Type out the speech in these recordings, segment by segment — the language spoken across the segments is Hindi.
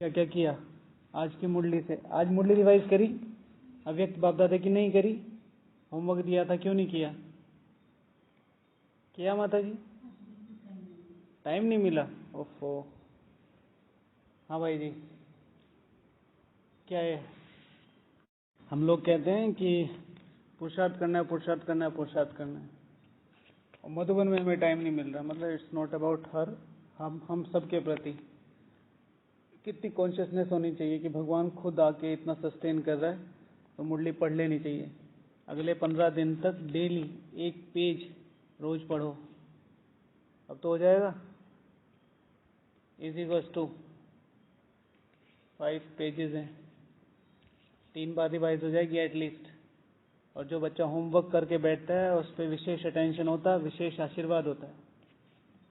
क्या क्या किया आज की मुरली से? आज मुरली रिवाइज करी? अव्यक्त बाप दादा की नहीं करी? होमवर्क दिया था, क्यों नहीं किया? किया माता जी? टाइम नहीं मिला? ओफो। हाँ भाई जी, क्या है? हम लोग कहते हैं कि पुरुषार्थ करना है, पुरुषार्थ करना है, पुरुषार्थ करना है, और मधुबन में हमें टाइम नहीं मिल रहा। मतलब इट्स नॉट अबाउट हर, हम सबके प्रति कितनी कॉन्शियसनेस होनी चाहिए कि भगवान खुद आके इतना सस्टेन कर रहा है, तो मुरली पढ़ लेनी चाहिए। अगले 15 दिन तक डेली एक पेज रोज पढ़ो। अब तो हो जाएगा। इज इक्वल्स टू 5 पेजेस हैं, 3 बार रिवाइज हो जाएगी एटलीस्ट। और जो बच्चा होमवर्क करके बैठता है उस पर विशेष अटेंशन होता है, विशेष आशीर्वाद होता है।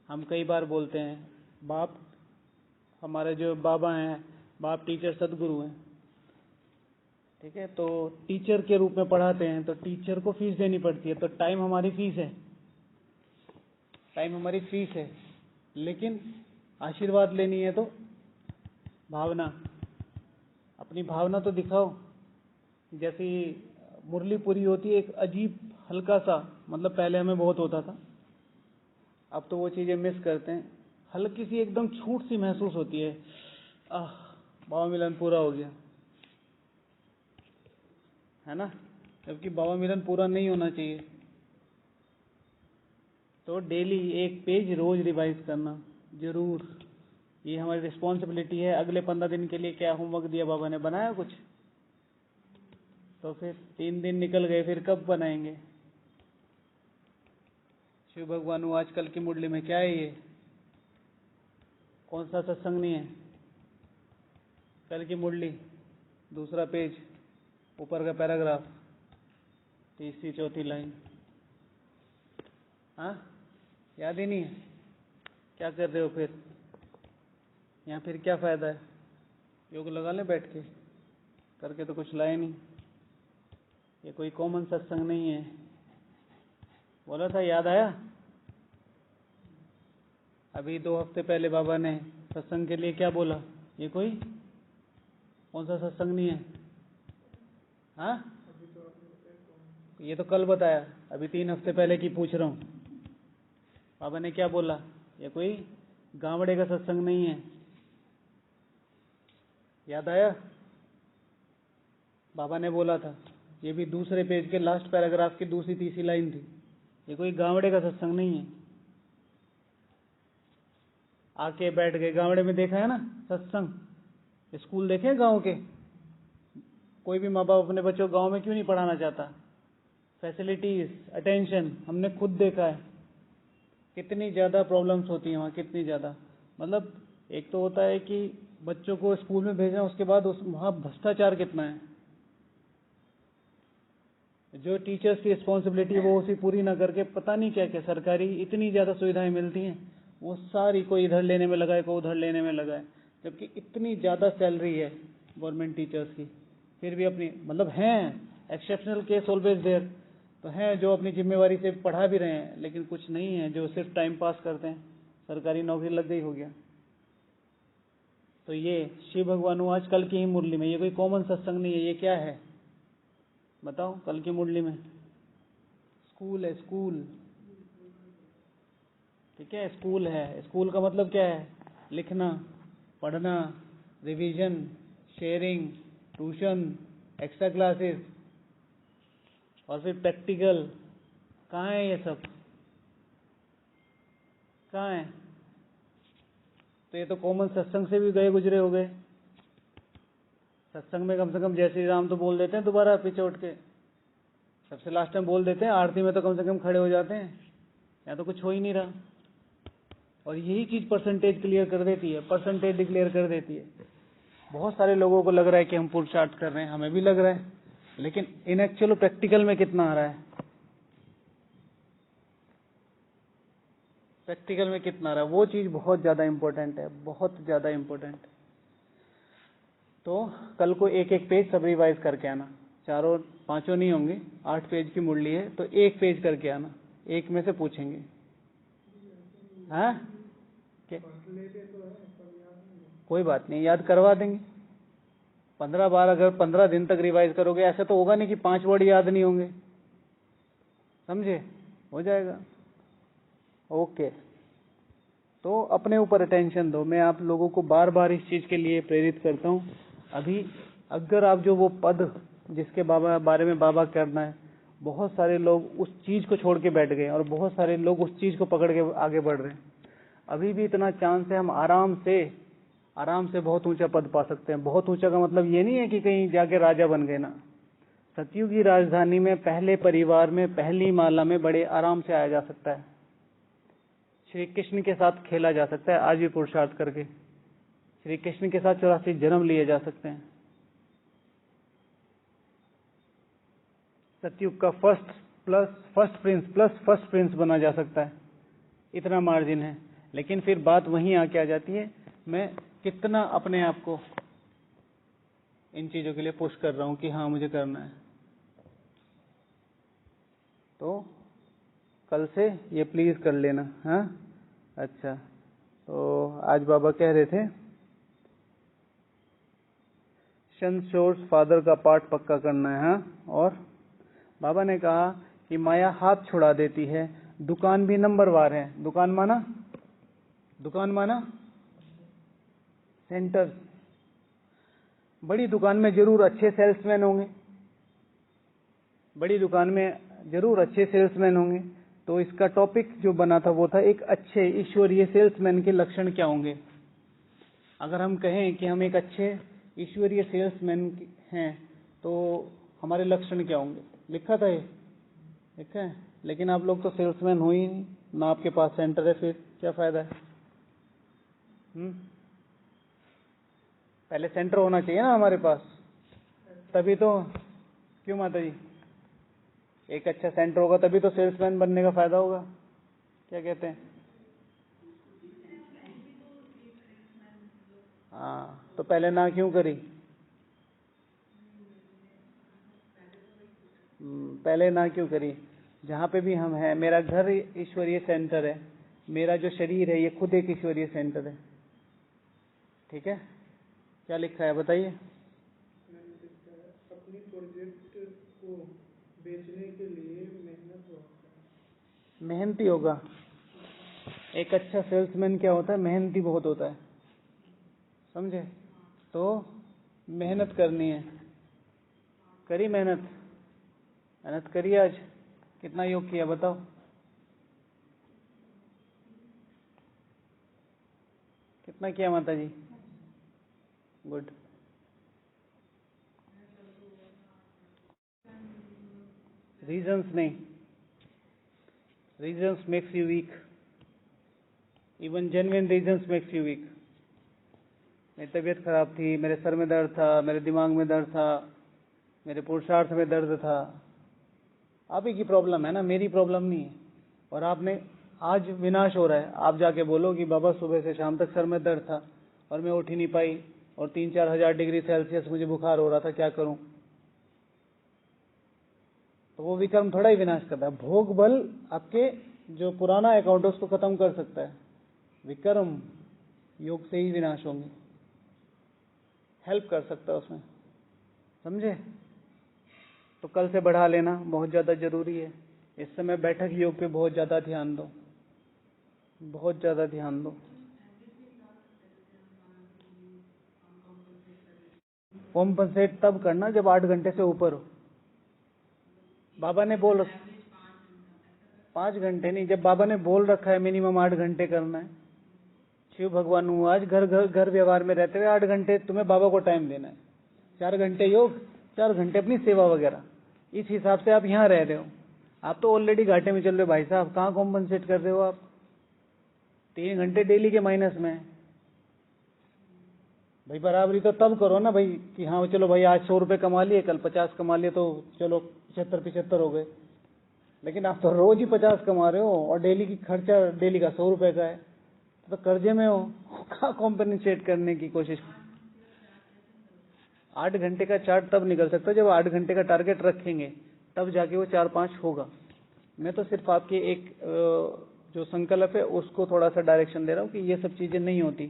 हम कई बार बोलते हैं, बाप हमारे जो बाबा हैं, बाप टीचर सदगुरु हैं, ठीक है, तो टीचर के रूप में पढ़ाते हैं, तो टीचर को फीस देनी पड़ती है, तो टाइम हमारी फीस है, टाइम हमारी फीस है। लेकिन आशीर्वाद लेनी है तो भावना, अपनी भावना तो दिखाओ। जैसी मुरली पूरी होती है, एक अजीब हल्का सा, मतलब पहले हमें बहुत होता था, अब तो वो चीज़ें मिस करते हैं। हल्की सी एकदम छूट सी महसूस होती है, आह बाबा मिलन पूरा हो गया, है ना? जबकि बाबा मिलन पूरा नहीं होना चाहिए। तो डेली एक पेज रोज रिवाइज करना जरूर, ये हमारी रिस्पॉन्सिबिलिटी है। अगले 15 दिन के लिए क्या होमवर्क दिया बाबा ने? बनाया कुछ? तो फिर 3 दिन निकल गए, फिर कब बनाएंगे? शिव भगवान आजकल की मुरली में क्या है? ये कौन सा सत्संग नहीं है? कल की मुरली दूसरा पेज, ऊपर का पैराग्राफ, तीसरी चौथी लाइन। हाँ, याद ही नहीं है? क्या कर रहे हो फिर? यहाँ फिर क्या फायदा है? योग लगा ले बैठ के, करके तो कुछ लाए नहीं। ये कोई कॉमन सत्संग नहीं है। बोला था, याद आया? अभी 2 हफ्ते पहले बाबा ने सत्संग के लिए क्या बोला? ये कोई कौन सा सत्संग नहीं है? हाँ, ये तो कल बताया, अभी 3 हफ्ते पहले की पूछ रहा हूँ। बाबा ने क्या बोला? ये कोई गावड़े का सत्संग नहीं है। याद आया? बाबा ने बोला था, ये भी दूसरे पेज के लास्ट पैराग्राफ की दूसरी तीसरी लाइन थी, ये कोई गावड़े का सत्संग नहीं है। आके बैठ गए गावड़े में, देखा है ना सत्संग? स्कूल देखे गांव के? कोई भी माँ बाप अपने बच्चों को गांव में क्यों नहीं पढ़ाना चाहता? फैसिलिटीज, अटेंशन, हमने खुद देखा है कितनी ज़्यादा प्रॉब्लम्स होती हैं वहाँ, कितनी ज़्यादा। मतलब एक तो होता है कि बच्चों को स्कूल में भेजना, उसके बाद वहाँ भ्रष्टाचार कितना है। जो टीचर्स की रिस्पॉन्सिबिलिटी है वो उसी पूरी ना करके पता नहीं क्या क्या सरकारी इतनी ज़्यादा सुविधाएं मिलती हैं, वो सारी कोई इधर लेने में लगा है, कोई उधर लेने में लगा है। जबकि इतनी ज़्यादा सैलरी है गवर्नमेंट टीचर्स की, फिर भी अपनी, मतलब हैं एक्सेप्शनल केस ऑलवेज देयर, तो हैं जो अपनी जिम्मेवारी से पढ़ा भी रहे हैं, लेकिन कुछ नहीं है जो सिर्फ टाइम पास करते हैं, सरकारी नौकरी लग गई, हो गया। तो ये शिव भगवान आजकल की ही मुरली में, ये कोई कॉमन सत्संग नहीं है। ये क्या है बताओ? कल की मुरली में स्कूल है, स्कूल, ठीक है, स्कूल है। स्कूल का मतलब क्या है? लिखना, पढ़ना, revision, sharing, tuition, extra classes, और फिर प्रैक्टिकल। कहाँ है ये सब? कहाँ है? तो ये तो कॉमन सत्संग से भी गए गुजरे हो गए। सत्संग में कम से कम जय श्री राम तो बोल देते हैं दोबारा पीछे उठ के, सबसे लास्ट में बोल देते हैं, आरती में तो कम से कम खड़े हो जाते हैं। यहाँ तो कुछ हो ही नहीं रहा। और यही चीज़ परसेंटेज क्लियर कर देती है, परसेंटेज डिक्लेयर कर देती है। बहुत सारे लोगों को लग रहा है कि हम पुरुषार्थ कर रहे हैं, हमें भी लग रहा है, लेकिन इन एक्चुअल प्रैक्टिकल में कितना आ रहा है? प्रैक्टिकल में कितना आ रहा है? वो चीज़ बहुत ज़्यादा इंपॉर्टेंट है, बहुत ज़्यादा इंपॉर्टेंट। तो कल को एक एक पेज सब रिवाइज करके आना, चारों पांचों नहीं होंगे, 8 पेज की मुरली है, तो एक पेज करके आना, एक में से पूछेंगे। हाँ, कोई बात नहीं, याद करवा देंगे। 15 बार अगर 15 दिन तक रिवाइज करोगे, ऐसा तो होगा नहीं कि 5 वर्ड याद नहीं होंगे, समझे, हो जाएगा। ओके, तो अपने ऊपर अटेंशन दो। मैं आप लोगों को बार बार इस चीज के लिए प्रेरित करता हूँ। अभी अगर आप जो वो पद जिसके बारे में बाबा करना है, बहुत सारे लोग उस चीज को छोड़ के बैठ गए और बहुत सारे लोग उस चीज को पकड़ के आगे बढ़ रहे हैं। अभी भी इतना चांस है, हम आराम से बहुत ऊंचा पद पा सकते हैं। बहुत ऊंचा का मतलब ये नहीं है कि कहीं जाके राजा बन गए ना। सतयुग की राजधानी में पहले परिवार में पहली माला में बड़े आराम से आया जा सकता है। श्री कृष्ण के साथ खेला जा सकता है, आज भी पुरुषार्थ करके श्री कृष्ण के साथ 84 जन्म लिए जा सकते हैं। सतयुग का फर्स्ट प्रिंस बना जा सकता है, इतना मार्जिन है। लेकिन फिर बात वहीं आके आ जाती है, मैं कितना अपने आप को इन चीजों के लिए पुश कर रहा हूं कि हाँ मुझे करना है। तो कल से ये प्लीज कर लेना। हाँ, अच्छा, तो आज बाबा कह रहे थे सन शोर्स फादर का पाठ पक्का करना है। हाँ, और बाबा ने कहा कि माया हाथ छुड़ा देती है, दुकान भी नंबरवार है। दुकान माना सेंटर। बड़ी दुकान में जरूर अच्छे सेल्समैन होंगे, बड़ी दुकान में जरूर अच्छे सेल्समैन होंगे। तो इसका टॉपिक जो बना था वो था एक अच्छे ईश्वरीय सेल्समैन के लक्षण क्या होंगे। अगर हम कहें कि हम एक अच्छे ईश्वरीय सेल्समैन हैं तो हमारे लक्षण क्या होंगे, लिखा था ये, लिखा है। लेकिन आप लोग तो सेल्समैन हो ही नहीं ना, आपके पास सेंटर है, फिर क्या फायदा है। पहले सेंटर होना चाहिए ना हमारे पास, तभी तो। क्यों माता जी, एक अच्छा सेंटर होगा तभी तो सेल्समैन बनने का फायदा होगा। क्या कहते हैं? हाँ, तो पहले ना क्यों करी? पहले ना क्यों करी? जहाँ पे भी हम हैं, मेरा घर ईश्वरीय सेंटर है, मेरा जो शरीर है ये खुद एक ईश्वरीय सेंटर है। ठीक है, क्या लिखा है बताइए? अपनी प्रोजेक्ट को बेचने के लिए मेहनती होगा। एक अच्छा सेल्समैन क्या होता है? मेहनती बहुत होता है, समझे। तो मेहनत करनी है, करी मेहनत करी। आज कितना योग किया बताओ? कितना किया माता जी? गुड। रीजंस नहीं, reasons makes you weak. Even genuine reasons makes you weak. मेरी तबीयत खराब थी, मेरे सर में दर्द था, मेरे दिमाग में दर्द था, मेरे पुरुषार्थ में दर्द था। आप ही की प्रॉब्लम है ना, मेरी प्रॉब्लम नहीं है। और आपने आज विनाश हो रहा है, आप जाके बोलो कि बाबा सुबह से शाम तक सर में दर्द था और मैं उठ ही नहीं पाई और 3-4 हजार डिग्री सेल्सियस मुझे बुखार हो रहा था, क्या करूं? तो वो विक्रम थोड़ा ही विनाश करता है। भोग बल आपके जो पुराना अकाउंट है उसको खत्म कर सकता है, विक्रम योग से ही विनाश होंगे, हेल्प कर सकता है उसमें, समझे। तो कल से बढ़ा लेना, बहुत ज्यादा जरूरी है। इस समय बैठक योग पे बहुत ज्यादा ध्यान दो, बहुत ज्यादा ध्यान दो। कॉम्पनसेट तब करना जब 8 घंटे से ऊपर हो। बाबा ने बोल 5 घंटे नहीं, जब बाबा ने बोल रखा है मिनिमम 8 घंटे करना है। शिव भगवान हूँ आज, घर व्यवहार में रहते हुए 8 घंटे तुम्हें बाबा को टाइम देना है। 4 घंटे योग, 4 घंटे अपनी सेवा वगैरह। इस हिसाब से आप यहाँ रह रहे हो। आप तो ऑलरेडी घाटे में चल रहे हो भाई साहब, कहाँ कॉम्पनसेट कर रहे हो आप? 3 घंटे डेली के माइनस में भाई। बराबरी तो तब करो ना भाई कि हाँ चलो भाई आज 100 रुपये कमा लिए, कल 50 कमा लिए, तो चलो 75 हो गए। लेकिन आप तो रोज ही 50 कमा रहे हो और डेली की खर्चा डेली का 100 रुपये का है, तो कर्जे में हो। कहाँ कॉम्पनसेट करने की कोशिश? 8 घंटे का चार्ट तब निकल सकता है जब 8 घंटे का टारगेट रखेंगे, तब जाके वो 4-5 होगा। मैं तो सिर्फ आपके एक जो संकल्प है उसको थोड़ा सा डायरेक्शन दे रहा हूँ कि ये सब चीजें नहीं होती।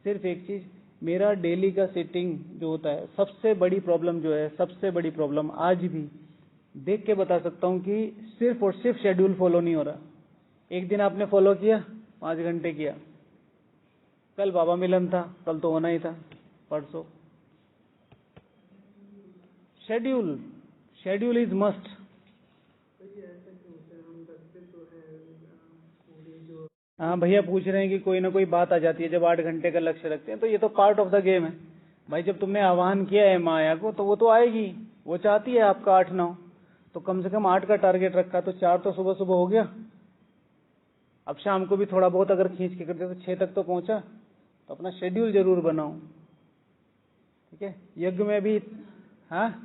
सिर्फ एक चीज मेरा डेली का सिटिंग जो होता है, सबसे बड़ी प्रॉब्लम जो है, सबसे बड़ी प्रॉब्लम आज भी देख के बता सकता हूँ कि सिर्फ और सिर्फ शेड्यूल फॉलो नहीं हो रहा। एक दिन आपने फॉलो किया, 5 घंटे किया, कल बाबा मिलन था, कल तो होना ही था, परसों। Schedule, schedule is must. हाँ भैया पूछ रहे हैं कि कोई ना कोई बात आ जाती है जब 8 घंटे का लक्ष्य रखते हैं, तो ये तो पार्ट ऑफ द गेम है भाई। जब तुमने आह्वान किया है माया को तो वो तो आएगी, वो चाहती है आपका 8-9, तो कम से कम 8 का टारगेट रखा तो 4 तो सुबह सुबह हो गया। अब शाम को भी थोड़ा बहुत अगर खींच के करते तो 6 तक तो पहुंचा। तो अपना शेड्यूल जरूर बनाओ, ठीक है। यज्ञ में भी, हाँ,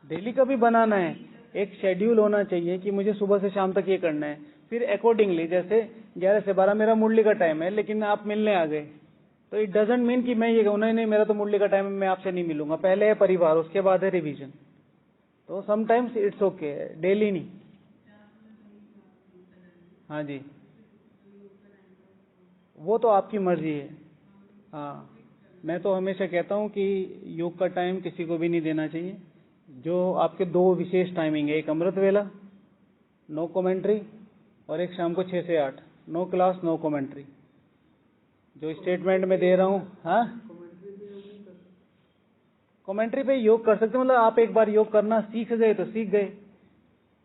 डेली का भी बनाना है, एक शेड्यूल होना चाहिए कि मुझे सुबह से शाम तक ये करना है। फिर अकॉर्डिंगली, जैसे 11 से 12 मेरा मुरली का टाइम है, लेकिन आप मिलने आ गए, तो इट डजंट मीन कि मैं ये कहूँ नहीं मेरा तो मुरली का टाइम है, मैं आपसे नहीं मिलूंगा। पहले है परिवार, उसके बाद है रिवीजन। तो समटाइम्स इट्स ओके, डेली नहीं। हाँ जी, वो तो आपकी मर्जी है। हाँ, मैं तो हमेशा कहता हूँ कि योग का टाइम किसी को भी नहीं देना चाहिए। जो आपके 2 विशेष टाइमिंग है, एक अमृत वेला, नो कमेंट्री, और एक शाम को 6 से 8, नो क्लास नो कमेंट्री, जो स्टेटमेंट में दे रहा हूँ। हाँ, कमेंट्री पे योग कर सकते, मतलब आप एक बार योग करना सीख गए तो सीख गए।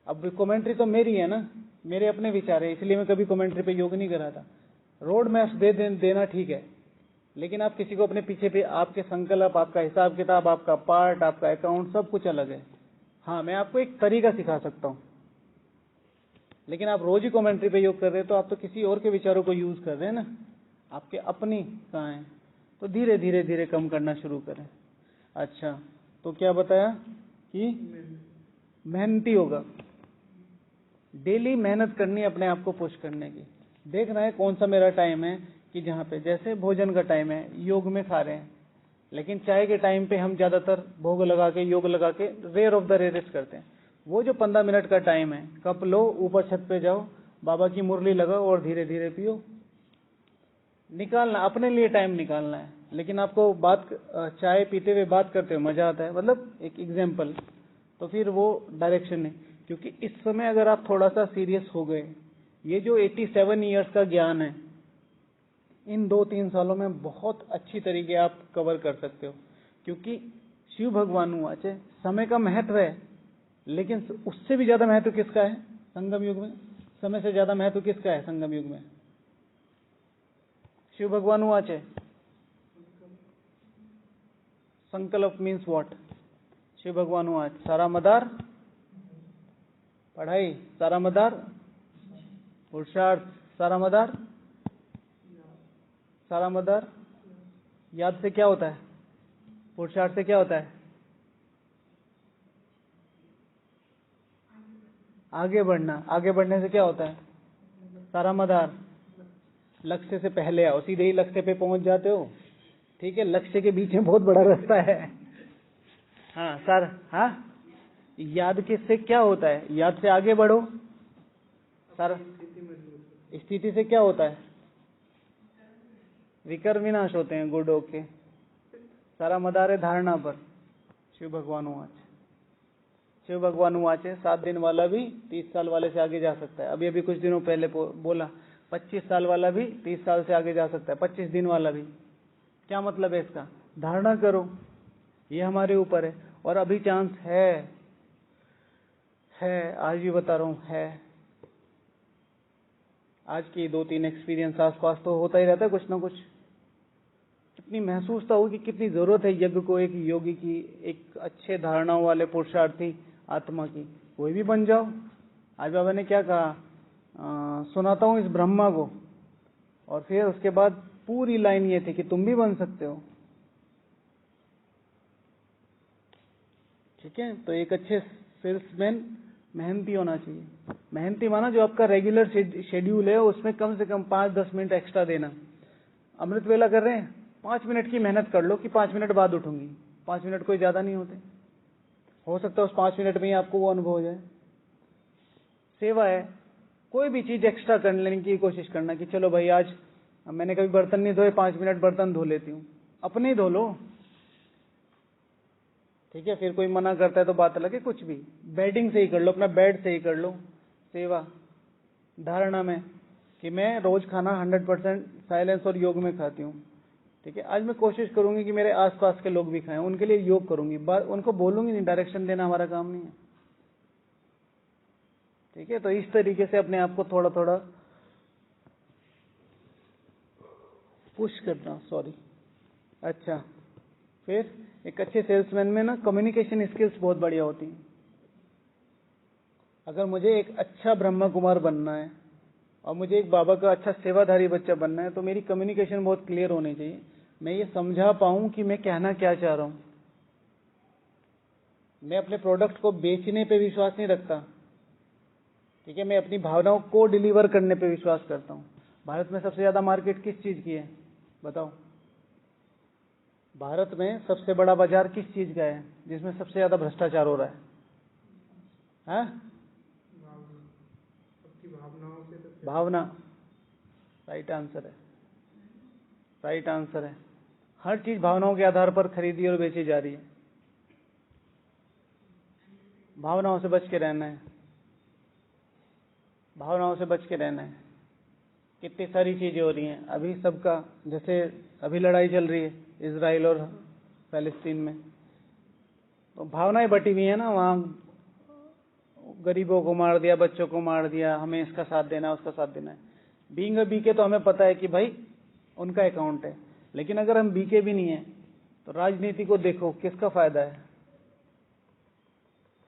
अब कमेंट्री तो मेरी है ना, मेरे अपने विचार है, इसलिए मैं कभी कमेंट्री पे योग नहीं कराता। रोड मैप्स देना ठीक है, लेकिन आप किसी को अपने पीछे पे, आपके संकल्प, आपका हिसाब किताब, आपका पार्ट, आपका अकाउंट, सब कुछ अलग है। हाँ, मैं आपको एक तरीका सिखा सकता हूँ, लेकिन आप रोज ही कमेंट्री पे योग कर रहे हैं तो आप तो किसी और के विचारों को यूज कर रहे हैं ना, आपके अपनी कहाँ है। तो धीरे धीरे धीरे कम करना शुरू करें। अच्छा, तो क्या बताया कि मेहनती होगा, डेली मेहनत करनी अपने आप को पुश करने की। देखना है कौन सा मेरा टाइम है कि जहाँ पे, जैसे भोजन का टाइम है, योग में खा रहे हैं, लेकिन चाय के टाइम पे हम ज्यादातर भोग लगा के, योग लगा के रेयर ऑफ द रेयरेस्ट करते हैं। वो जो 15 मिनट का टाइम है, कप लो, ऊपर छत पे जाओ, बाबा की मुरली लगाओ और धीरे धीरे पियो। निकालना, अपने लिए टाइम निकालना है। लेकिन आपको बात, चाय पीते हुए बात करते हुए मजा आता है, मतलब एक एग्जाम्पल, तो फिर वो डायरेक्शन है। क्योंकि इस समय अगर आप थोड़ा सा सीरियस हो गए, ये जो 87 ईयर्स का ज्ञान है, इन 2-3 सालों में बहुत अच्छी तरीके आप कवर कर सकते हो। क्योंकि शिव भगवान वाचे समय का महत्व है, लेकिन उससे भी ज्यादा महत्व किसका है संगम युग में? समय से ज्यादा महत्व किसका है संगम युग में? शिव भगवान वाचे संकल्प मीन्स व्हाट? शिव भगवान वाच सारा मदार पढ़ाई, सारा मदार पुरुषार्थ, सारा मदार, सारा मदार याद से क्या होता है? पुरुषार्थ से क्या होता है? आगे बढ़ना। आगे बढ़ने से क्या होता है? सारा मदार लक्ष्य से पहले आओ, सीधे ही लक्ष्य पे पहुंच जाते हो। ठीक है, लक्ष्य के बीच में बहुत बड़ा रास्ता है। हाँ सर, हाँ, याद के से क्या होता है? याद से आगे बढ़ो। सर, स्थिति से क्या होता है? विकर विनाश होते हैं गुड ओके। सारा मदार है धारणा पर। शिव भगवान वाच, शिव भगवान वाच है 7 दिन वाला भी 30 साल वाले से आगे जा सकता है। अभी अभी कुछ दिनों पहले बोला 25 साल वाला भी 30 साल से आगे जा सकता है, 25 दिन वाला भी। क्या मतलब है इसका? धारणा करो, ये हमारे ऊपर है। और अभी चांस है, आज भी बता रहा हूं, है। आज की 2-3 एक्सपीरियंस आसपास तो होता ही रहता है कुछ ना कुछ। कितनी महसूसता होगी, कितनी जरूरत है यज्ञ को, एक योगी की, एक अच्छे धारणाओं वाले पुरुषार्थी आत्मा की। कोई भी बन जाओ। आज बाबा ने क्या कहा, सुनाता हूं इस ब्रह्मा को, और फिर उसके बाद पूरी लाइन ये थी कि तुम भी बन सकते हो। ठीक है, तो एक अच्छे सेल्समैन मेहनती होना चाहिए। मेहनती माना जो आपका रेगुलर शेड्यूल है उसमें कम से कम 5-10 मिनट एक्स्ट्रा देना। अमृत वेला कर रहे हैं, 5 मिनट की मेहनत कर लो कि 5 मिनट बाद उठूंगी। 5 मिनट कोई ज्यादा नहीं होते, हो सकता है उस 5 मिनट में ही आपको वो अनुभव हो जाए। सेवा है, कोई भी चीज एक्स्ट्रा कर लेने की कोशिश करना कि चलो भाई आज मैंने कभी बर्तन नहीं धोए, 5 मिनट बर्तन धो लेती हूँ, अपने ही धो लो, ठीक है। फिर कोई मना करता है तो बात अलग है, कुछ भी बेडिंग से ही कर लो, अपना बेड से ही कर लो सेवा। धारणा में कि मैं रोज खाना 100% साइलेंस और योग में खाती हूँ, ठीक है। आज मैं कोशिश करूंगी कि मेरे आसपास के लोग भी खाएं, उनके लिए योग करूंगी, उनको बोलूंगी नहीं, डायरेक्शन देना हमारा काम नहीं है, ठीक है। तो इस तरीके से अपने आप को थोड़ा थोड़ा पुश करना, सॉरी। अच्छा, फिर एक अच्छे सेल्समैन में ना कम्युनिकेशन स्किल्स बहुत बढ़िया होती हैं। अगर मुझे एक अच्छा ब्रह्मा कुमार बनना है और मुझे एक बाबा का अच्छा सेवाधारी बच्चा बनना है, तो मेरी कम्युनिकेशन बहुत क्लियर होनी चाहिए, मैं ये समझा पाऊं कि मैं कहना क्या चाह रहा हूं। मैं अपने प्रोडक्ट को बेचने पे विश्वास नहीं रखता, ठीक है, मैं अपनी भावनाओं को डिलीवर करने पे विश्वास करता हूं। भारत में सबसे ज्यादा मार्केट किस चीज की है बताओ? भारत में सबसे बड़ा बाजार किस चीज का है जिसमें सबसे ज्यादा भ्रष्टाचार हो रहा है? हाँ? सबकी भावनाओं से तो भावना, राइट आंसर है, राइट आंसर है। हर चीज भावनाओं के आधार पर खरीदी और बेची जा रही है। भावनाओं से बच के रहना है, भावनाओं से बच के रहना है। कितनी सारी चीजें हो रही हैं अभी सबका, जैसे अभी लड़ाई चल रही है इजराइल और पैलेस्टीन में, तो भावनाएं बटी हुई है ना, वहां गरीबों को मार दिया, बच्चों को मार दिया, हमें इसका साथ देना है, उसका साथ देना है। बीइंग अ बीके तो हमें पता है कि भाई उनका अकाउंट है, लेकिन अगर हम बीके भी नहीं है तो राजनीति को देखो, किसका फायदा है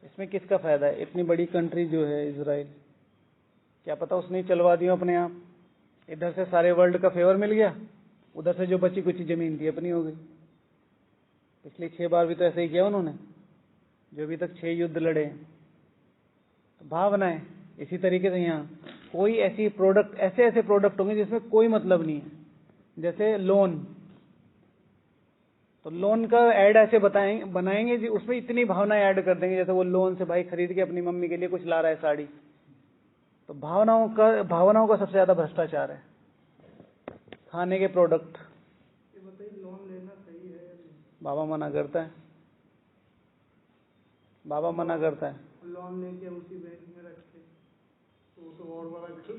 इसमें, किसका फायदा है? इतनी बड़ी कंट्री जो है इजराइल, क्या पता उसने ही चलवा दिया अपने आप। इधर से सारे वर्ल्ड का फेवर मिल गया, उधर से जो बची कुछ जमीन थी अपनी हो गई। पिछले 6 बार भी तो ऐसे ही किया उन्होंने, जो अभी तक 6 युद्ध लड़े। तो भावनाएं इसी तरीके से यहाँ कोई ऐसी प्रोडक्ट, ऐसे ऐसे प्रोडक्ट होंगे जिसमें कोई मतलब नहीं है, जैसे लोन, तो लोन का ऐड ऐसे बनाएंगे जी, उसमें इतनी भावनाएं ऐड कर देंगे, जैसे वो लोन से भाई खरीद के अपनी मम्मी के लिए कुछ ला रहा है साड़ी। तो भावनाओं का सबसे ज्यादा भ्रष्टाचार है। खाने के प्रोडक्ट, ये बताइए लोन लेना सही है या नहीं? बाबा मना करता है, बाबा मना करता है। लोन लेके उसी बैंक में रखे तो वो तो और बड़ा कर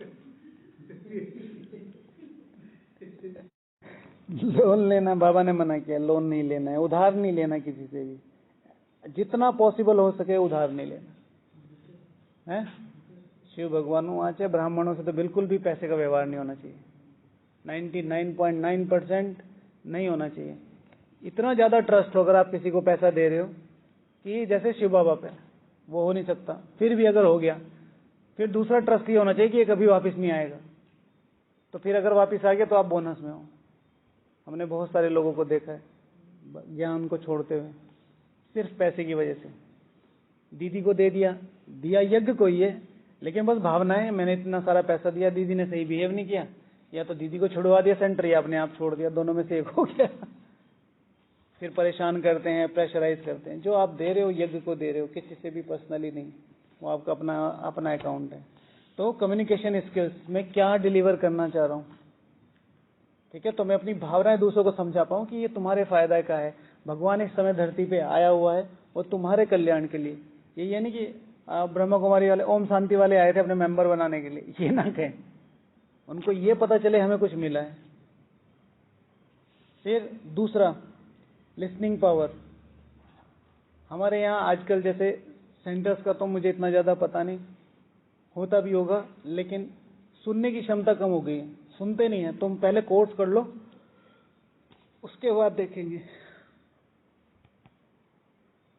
लोन लेना बाबा ने मना किया, लोन नहीं लेना है, उधार नहीं लेना किसी से भी, जितना पॉसिबल हो सके उधार नहीं लेना है। शिव भगवान वहां चाहे ब्राह्मणों से तो बिल्कुल भी पैसे का व्यवहार नहीं होना चाहिए, 99.9% नहीं होना चाहिए। इतना ज्यादा ट्रस्ट हो अगर आप किसी को पैसा दे रहे हो कि जैसे शिव बाबा पे, वो हो नहीं सकता। फिर भी अगर हो गया, फिर दूसरा ट्रस्ट ये होना चाहिए कि ये कभी वापस नहीं आएगा। तो फिर अगर वापस आ गया तो आप बोनस में हो। हमने बहुत सारे लोगों को देखा है ज्ञान को छोड़ते हुए सिर्फ पैसे की वजह से। दीदी को दे दिया, दिया यज्ञ को ही है, लेकिन बस भावनाएं, मैंने इतना सारा पैसा दिया, दीदी ने सही बिहेव नहीं किया, या तो दीदी को छुड़वा दिया सेंटर, या अपने आप छोड़ दिया, दोनों में से एक हो गया। फिर परेशान करते हैं, प्रेशराइज करते हैं। जो आप दे रहे हो यज्ञ को दे रहे हो, किसी से भी पर्सनली नहीं, वो आपका अपना अकाउंट है। तो कम्युनिकेशन स्किल्स में क्या डिलीवर करना चाह रहा हूँ, ठीक है। तो मैं अपनी भावनाएं दूसरों को समझा पाऊं कि ये तुम्हारे फायदा का है, भगवान इस समय धरती पे आया हुआ है और तुम्हारे कल्याण के लिए। ये यानी कि ब्रह्मा कुमारी वाले, ओम शांति वाले आए थे अपने मेंबर बनाने के लिए, ये ना कहें, उनको ये पता चले हमें कुछ मिला है। फिर दूसरा, लिसनिंग पावर। हमारे यहाँ आजकल जैसे सेंटर्स का तो मुझे इतना ज्यादा पता नहीं, होता भी होगा, लेकिन सुनने की क्षमता कम हो गई है, सुनते नहीं है। तुम पहले कोर्स कर लो, उसके बाद देखेंगे।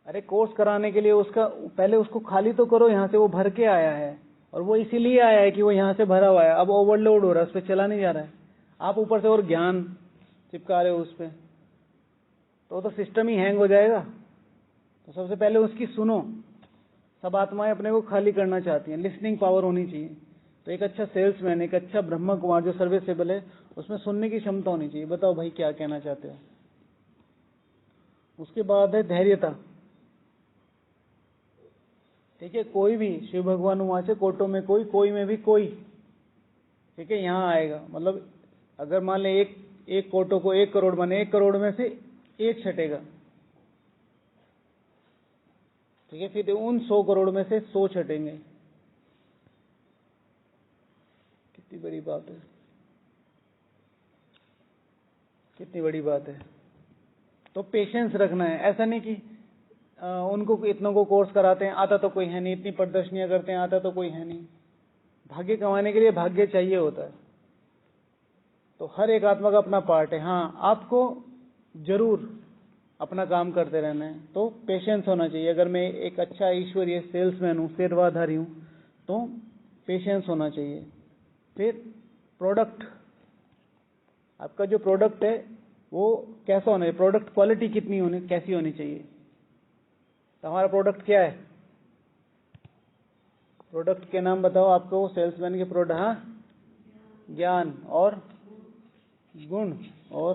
अरे कोर्स कराने के लिए उसका पहले उसको खाली तो करो, यहाँ से वो भर के आया है, और वो इसीलिए आया है कि वो यहाँ से भरा हुआ है, अब ओवरलोड हो रहा है, उस पर चला नहीं जा रहा है। आप ऊपर से और ज्ञान चिपका रहे हो उस पर, तो सिस्टम ही हैंग हो जाएगा। तो सबसे पहले उसकी सुनो। सब आत्माएं अपने को खाली करना चाहती हैं, लिसनिंग पावर होनी चाहिए। तो एक अच्छा सेल्समैन, एक अच्छा ब्रह्मा कुमार जो सर्विसेबल है, उसमें सुनने की क्षमता होनी चाहिए। बताओ भाई क्या कहना चाहते हो। उसके बाद है धैर्यता, ठीक है, कोई भी शिव भगवान वहां से कोटों में कोई में भी कोई, ठीक है, यहाँ आएगा। मतलब अगर मान ले एक कोटो को 1 करोड़ बने, 1 करोड़ में से एक छटेगा, ठीक है, फिर उन 100 करोड़ में से 100 छटेंगे। कितनी बड़ी बात है, कितनी बड़ी बात है। तो पेशेंस रखना है। ऐसा नहीं कि उनको इतनों को कोर्स कराते हैं, आता तो कोई है नहीं, इतनी प्रदर्शनियां करते हैं, आता तो कोई है नहीं। भाग्य कमाने के लिए भाग्य चाहिए होता है। तो हर एक आत्मा का अपना पार्ट है। हाँ, आपको जरूर अपना काम करते रहना है, तो पेशेंस होना चाहिए। अगर मैं एक अच्छा ईश्वरीय सेल्समैन हूँ, सेवाधारी हूँ, तो पेशेंस होना चाहिए। फिर प्रोडक्ट, आपका जो प्रोडक्ट है वो कैसा होना चाहिए, प्रोडक्ट क्वालिटी कैसी होनी चाहिए। तो हमारा प्रोडक्ट क्या है, प्रोडक्ट के नाम बताओ आपको, सेल्समैन के प्रोडक्ट। हाँ, ज्ञान और गुण, और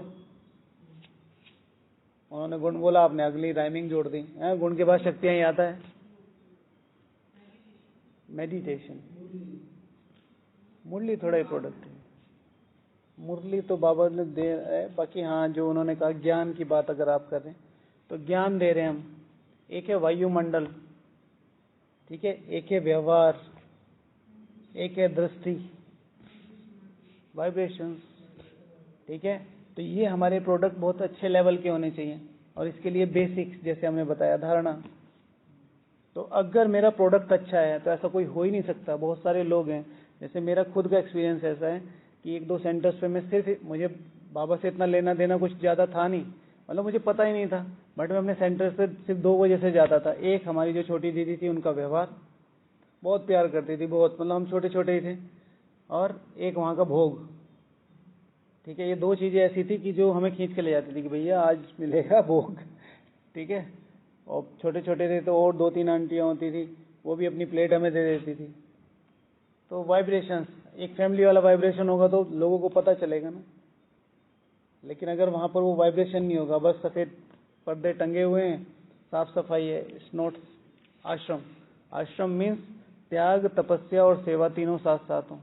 उन्होंने गुण बोला, आपने अगली राइमिंग जोड़ दी। गुण के बाद शक्तियां ही आता है, मेडिटेशन। मुरली थोड़ा ही प्रोडक्ट है, मुरली तो बाबा ने दे है। बाकी हाँ, जो उन्होंने कहा ज्ञान की बात अगर आप कर रहे हैं तो ज्ञान दे रहे हैं हम। एक है वायुमंडल, ठीक है, एक है व्यवहार, एक है दृष्टि, वाइब्रेशंस, ठीक है। तो ये हमारे प्रोडक्ट बहुत अच्छे लेवल के होने चाहिए, और इसके लिए बेसिक्स जैसे हमने बताया, धारणा। तो अगर मेरा प्रोडक्ट अच्छा है तो ऐसा कोई हो ही नहीं सकता। बहुत सारे लोग हैं, जैसे मेरा खुद का एक्सपीरियंस ऐसा है कि 1-2 सेंटर्स पे मैं सिर्फ, मुझे बाबा से इतना लेना देना कुछ ज़्यादा था नहीं, मतलब मुझे पता ही नहीं था, बट मैं अपने सेंटर्स पे सिर्फ 2 वजह से जाता था। एक, हमारी जो छोटी दीदी थी उनका व्यवहार, बहुत प्यार करती थी, बहुत, मतलब हम छोटे छोटे ही थे। और एक वहाँ का भोग, ठीक है। ये 2 चीज़ें ऐसी थी कि जो हमें खींच के ले जाती थी कि भैया आज मिलेगा भोग, ठीक है। और छोटे छोटे थे तो और 2-3 आंटियाँ होती थी, वो भी अपनी प्लेट हमें दे देती थी। तो वाइब्रेशंस, एक फैमिली वाला वाइब्रेशन होगा तो लोगों को पता चलेगा ना। लेकिन अगर वहाँ पर वो वाइब्रेशन नहीं होगा, बस सफ़ेद पर्दे टंगे हुए हैं, साफ सफाई है, इट्स नॉट आश्रम। आश्रम मीन्स त्याग, तपस्या और सेवा तीनों साथ साथ हों,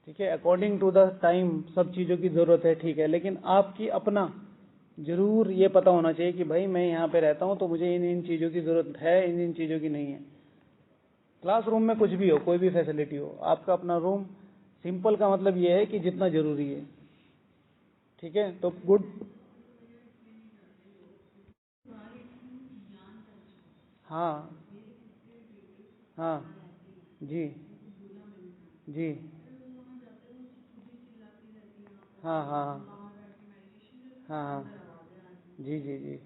ठीक है। अकॉर्डिंग टू द टाइम सब चीज़ों की ज़रूरत है, ठीक है, लेकिन आपकी अपना जरूर ये पता होना चाहिए कि भाई मैं यहाँ पे रहता हूँ तो मुझे इन इन चीज़ों की ज़रूरत है, इन इन चीज़ों की नहीं है। क्लासरूम में कुछ भी हो, कोई भी फैसिलिटी हो, आपका अपना रूम, सिंपल का मतलब ये है कि जितना जरूरी है, ठीक है। तो गुड, हाँ हाँ, जी जी, हाँ हाँ हाँ हाँ, जी जी जी,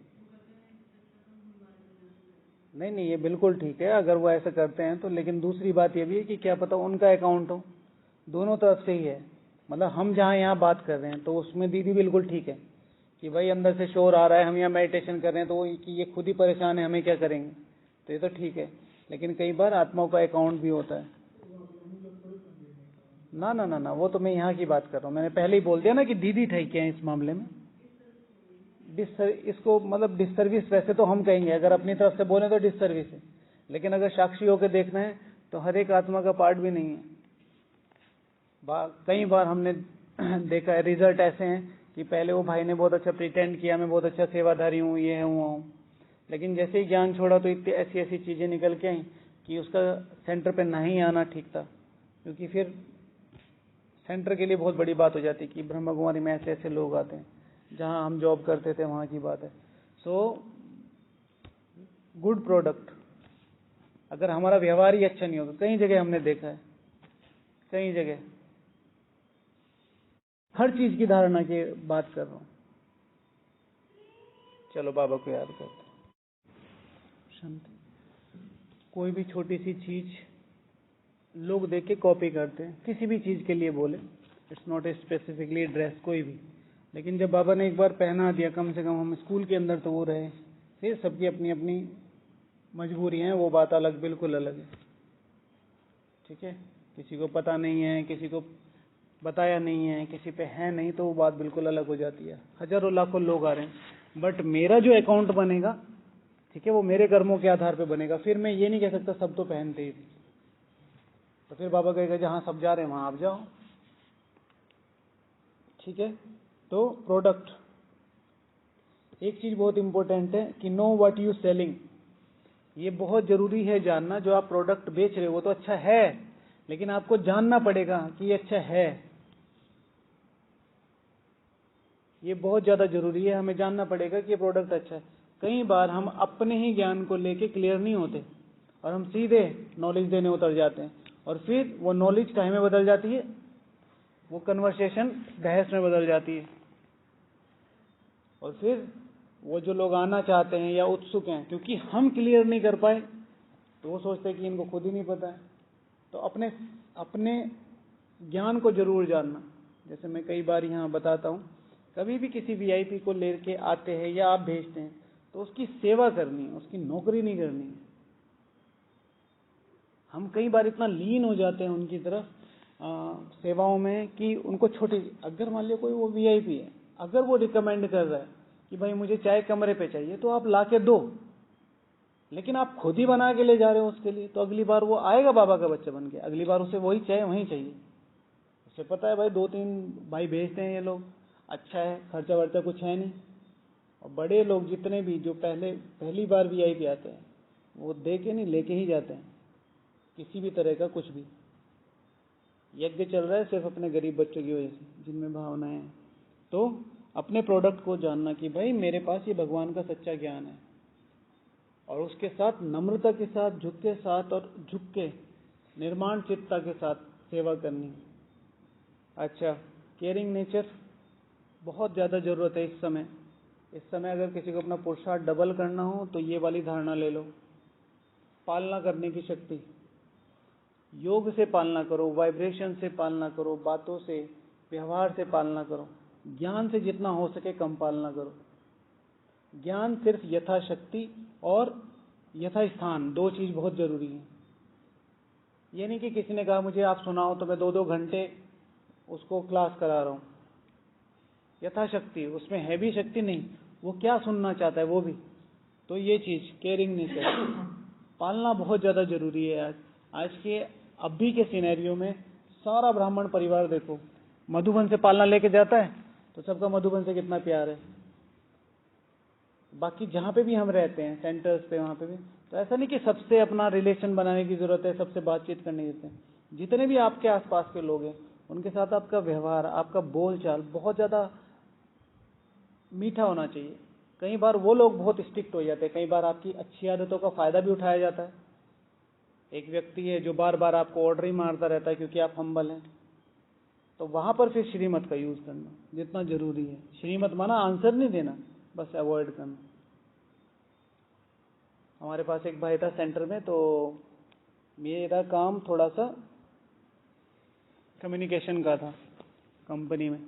नहीं नहीं, ये बिल्कुल ठीक है अगर वो ऐसा करते हैं तो। लेकिन दूसरी बात ये भी है कि क्या पता उनका अकाउंट हो, दोनों तरफ से ही है। मतलब हम जहाँ यहाँ बात कर रहे हैं तो उसमें दीदी बिल्कुल ठीक है कि भाई अंदर से शोर आ रहा है, हम यहाँ मेडिटेशन कर रहे हैं, तो वो कि ये खुद ही परेशान है, हमें क्या करेंगे, तो ये तो ठीक है। लेकिन कई बार आत्माओं का अकाउंट भी होता है। ना ना ना ना, वो तो मैं यहाँ की बात कर रहा हूँ, मैंने पहले ही बोल दिया ना कि दीदी ठीक है इस मामले में। इसको मतलब डिससर्विस वैसे तो हम कहेंगे, अगर अपनी तरफ से बोले तो डिससर्विस है, लेकिन अगर साक्षी होकर देखना है तो हर एक आत्मा का पार्ट भी नहीं है। कई बार हमने देखा है, रिजल्ट ऐसे हैं कि पहले वो भाई ने बहुत अच्छा प्रिटेंड किया, मैं बहुत अच्छा सेवाधारी हूँ, ये है हुआ हूँ, लेकिन जैसे ही ज्ञान छोड़ा तो इतनी ऐसी ऐसी चीज़ें निकल के आई कि उसका सेंटर पे नहीं आना ठीक था। क्योंकि फिर सेंटर के लिए बहुत बड़ी बात हो जाती कि ब्रह्मा कुमारी में ऐसे ऐसे लोग आते हैं, जहाँ हम जॉब करते थे वहाँ की बात है। सो गुड प्रोडक्ट, अगर हमारा व्यवहार ही अच्छा नहीं होगा, कई जगह हमने देखा है, कई जगह, हर चीज की धारणा की बात कर रहा हूँ। चलो बाबा को याद करते हैं। शांति। कोई भी छोटी सी चीज लोग देख के कॉपी करते हैं, किसी भी चीज के लिए बोले, it's not a specifically dress, कोई भी। लेकिन जब बाबा ने एक बार पहना दिया, कम से कम हम स्कूल के अंदर तो वो रहे। फिर सबकी अपनी अपनी मजबूरी है, वो बात अलग, बिल्कुल अलग है, ठीक है। किसी को पता नहीं है, किसी को बताया नहीं है, किसी पे है नहीं, तो वो बात बिल्कुल अलग हो जाती है। हजारों लाखों लोग आ रहे हैं, बट मेरा जो अकाउंट बनेगा ठीक है, वो मेरे कर्मों के आधार पे बनेगा। फिर मैं ये नहीं कह सकता सब तो पहनते ही थे, तो फिर बाबा कहेगा जहाँ सब जा रहे हैं वहाँ आप जाओ। ठीक है, तो प्रोडक्ट, एक चीज बहुत इंपॉर्टेंट है कि नो व्हाट यू सेलिंग। ये बहुत जरूरी है जानना, जो आप प्रोडक्ट बेच रहे हो वो तो अच्छा है, लेकिन आपको जानना पड़ेगा कि ये अच्छा है। ये बहुत ज्यादा जरूरी है, हमें जानना पड़ेगा कि ये प्रोडक्ट अच्छा है। कई बार हम अपने ही ज्ञान को लेके क्लियर नहीं होते और हम सीधे नॉलेज देने उतर जाते हैं, और फिर वो नॉलेज काहे में बदल जाती है, वो कन्वर्सेशन बहस में बदल जाती है। और फिर वो जो लोग आना चाहते हैं या उत्सुक हैं, क्योंकि हम क्लियर नहीं कर पाए तो वो सोचते हैं कि इनको खुद ही नहीं पता है। तो अपने अपने ज्ञान को जरूर जानना। जैसे मैं कई बार यहाँ बताता हूँ, कभी भी किसी वीआईपी को लेके आते हैं या आप भेजते हैं तो उसकी सेवा करनी है, उसकी नौकरी नहीं करनी है। हम कई बार इतना लीन हो जाते हैं उनकी तरफ सेवाओं में कि उनको छोटी, अगर मान लो कोई वो वीआईपी है, अगर वो रिकमेंड कर रहा है कि भाई मुझे चाय कमरे पे चाहिए, तो आप ला के दो, लेकिन आप खुद ही बना के ले जा रहे हो उसके लिए, तो अगली बार वो आएगा बाबा का बच्चा बन के, अगली बार उसे वही चाय वहीं चाहिए। उसे पता है भाई 2-3 भाई भेजते हैं ये लोग, अच्छा है, खर्चा वर्चा कुछ है नहीं। और बड़े लोग जितने भी जो पहली बार वीआईपी आते हैं, वो दे के नहीं लेके ही जाते हैं, किसी भी तरह का कुछ भी। यज्ञ चल रहा है सिर्फ अपने गरीब बच्चों की वजह से, जिनमें भावनाएं हैं। तो अपने प्रोडक्ट को जानना कि भाई मेरे पास ये भगवान का सच्चा ज्ञान है, और उसके साथ नम्रता के साथ, झुक के साथ, और झुक के निर्माण चित्ता के साथ सेवा करनी। अच्छा, केयरिंग नेचर बहुत ज़्यादा ज़रूरत है इस समय। इस समय अगर किसी को अपना पुरुषार्थ डबल करना हो तो ये वाली धारणा ले लो, पालना करने की शक्ति। योग से पालना करो, वाइब्रेशन से पालना करो, बातों से, व्यवहार से पालना करो। ज्ञान से जितना हो सके कम पालना करो। ज्ञान सिर्फ यथाशक्ति और यथास्थान, 2 चीज बहुत जरूरी है। ये नहीं कि किसी ने कहा मुझे आप सुनाओ तो मैं 2-2 घंटे उसको क्लास करा रहा हूँ। यथाशक्ति, उसमें है भी शक्ति नहीं, वो क्या सुनना चाहता है वो भी। तो ये चीज केयरिंग नेचर पालना बहुत ज्यादा जरूरी है। आज के अभी के सिनेरियो में सारा ब्राह्मण परिवार देखो, मधुबन से पालना लेके जाता है तो सबका मधुबन से कितना प्यार है। बाकी जहाँ पे भी हम रहते हैं सेंटर्स पे, वहाँ पे भी तो ऐसा नहीं कि सबसे अपना रिलेशन बनाने की जरूरत है, सबसे बातचीत करने की जरूरत है। जितने भी आपके आसपास के लोग हैं उनके साथ आपका व्यवहार, आपका बोलचाल बहुत ज्यादा मीठा होना चाहिए। कई बार वो लोग बहुत स्ट्रिक्ट हो जाते हैं, कई बार आपकी अच्छी आदतों का फायदा भी उठाया जाता है। एक व्यक्ति है जो बार बार आपको ऑर्डर ही मारता रहता है क्योंकि आप हम्बल हैं, तो वहां पर फिर श्रीमत का यूज करना जितना जरूरी है। श्रीमत माना आंसर नहीं देना, बस अवॉइड करना। हमारे पास एक भाई था सेंटर में, तो मेरा काम थोड़ा सा कम्युनिकेशन का था कंपनी में,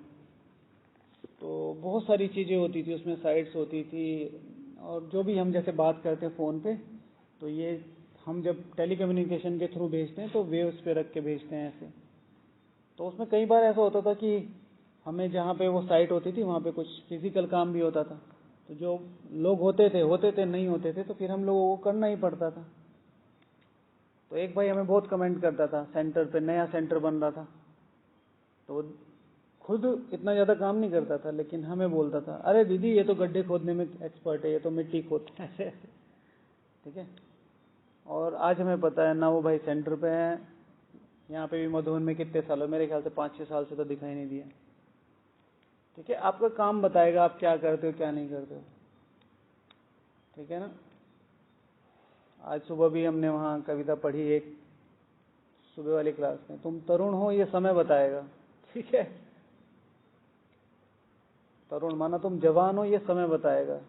तो बहुत सारी चीज़ें होती थी उसमें, साइट्स होती थी, और जो भी हम जैसे बात करते हैं फ़ोन पे, तो ये हम जब टेली कम्युनिकेशन के थ्रू भेजते हैं तो वेव्स पे रख के भेजते हैं ऐसे। तो उसमें कई बार ऐसा होता था कि हमें जहाँ पे वो साइट होती थी वहाँ पे कुछ फिजिकल काम भी होता था, तो जो लोग होते थे नहीं होते थे, तो फिर हम लोगों को करना ही पड़ता था। तो एक भाई हमें बहुत कमेंट करता था, सेंटर पे नया सेंटर बन रहा था, तो खुद इतना ज़्यादा काम नहीं करता था, लेकिन हमें बोलता था अरे दीदी ये तो गड्ढे खोदने में एक्सपर्ट है, ये तो मिट्टी खोदते हैं ऐसे ऐसे। ठीक है, और आज हमें पता है ना वो भाई सेंटर पे है। यहाँ पे भी मधुबन में कितने साल हो, मेरे ख्याल से 5-6 साल से तो दिखाई नहीं दिया। ठीक है, आपका काम बताएगा आप क्या करते हो क्या नहीं करते हो। ठीक है ना। आज सुबह भी हमने वहाँ कविता पढ़ी एक सुबह वाली क्लास में, तुम तरुण हो ये समय बताएगा। ठीक है, तरुण माना तुम जवान हो ये समय बताएगा।